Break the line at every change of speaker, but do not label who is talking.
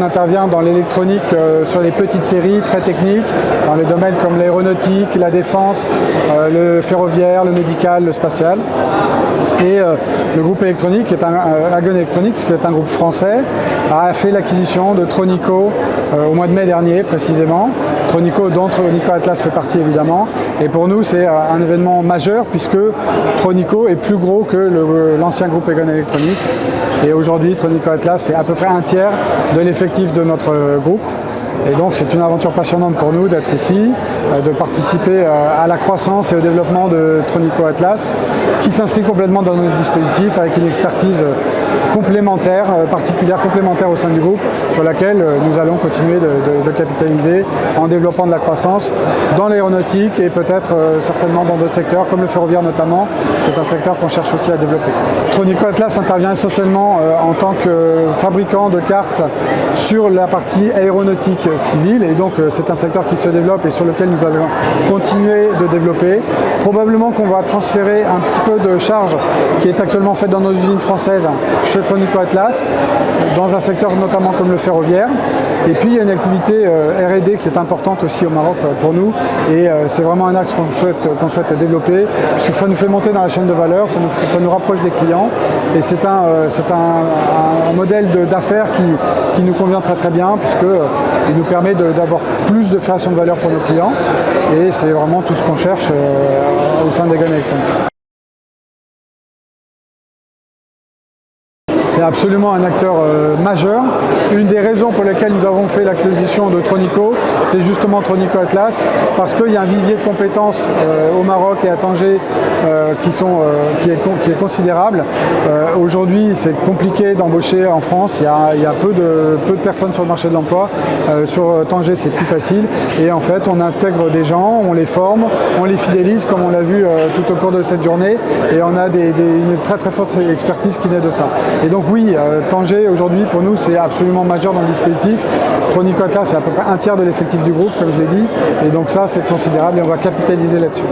intervient dans l'électronique sur les petites séries très techniques, dans les domaines comme l'aéronautique, la défense, le ferroviaire, le médical, le spatial. Et le groupe électronique, Agon Electronics, qui est un groupe français, a fait l'acquisition de Tronico au mois de mai dernier précisément. Tronico, dont Tronico Atlas fait partie évidemment. Et pour nous, c'est un événement majeur puisque Tronico est plus gros que l'ancien groupe Agon Electronics. Et aujourd'hui, Tronico Atlas fait à peu près un tiers de l'effectif de notre groupe. Et donc c'est une aventure passionnante pour nous d'être ici, de participer à la croissance et au développement de Tronico Atlas, qui s'inscrit complètement dans notre dispositif avec une expertise complémentaire, particulière complémentaire au sein du groupe, sur laquelle nous allons continuer de capitaliser en développant de la croissance dans l'aéronautique et peut-être certainement dans d'autres secteurs, comme le ferroviaire notamment, c'est un secteur qu'on cherche aussi à développer. Tronico Atlas intervient essentiellement en tant que fabricant de cartes sur la partie aéronautique civile, et donc c'est un secteur qui se développe et sur lequel nous allons continuer de développer. Probablement qu'on va transférer un petit peu de charge qui est actuellement faite dans nos usines françaises chez Tronico Atlas, dans un secteur notamment comme le ferroviaire. Et puis il y a une activité R&D qui est importante aussi au Maroc pour nous, et c'est vraiment un axe qu'on souhaite développer, puisque ça nous fait monter dans la chaîne de valeur, ça nous rapproche des clients, et c'est un modèle d'affaires qui nous convient très bien, puisqu'il nous permet d'avoir plus de création de valeur pour nos clients, et c'est vraiment tout ce qu'on cherche au sein d'Agon Electronics. C'est absolument un acteur majeur. Une des raisons pour lesquelles nous avons fait l'acquisition de Tronico, c'est justement Tronico Atlas, parce qu'il y a un vivier de compétences au Maroc et à Tanger qui est considérable. Aujourd'hui, c'est compliqué d'embaucher en France. Il y a peu de personnes sur le marché de l'emploi. Sur Tanger, c'est plus facile. Et en fait, on intègre des gens, on les forme, on les fidélise, comme on l'a vu tout au cours de cette journée. Et on a une très forte expertise qui naît de ça. Et donc oui, Tanger aujourd'hui pour nous c'est absolument majeur dans le dispositif. Tronico Atlas c'est à peu près un tiers de l'effectif du groupe, comme je l'ai dit, et donc ça c'est considérable et on va capitaliser là-dessus.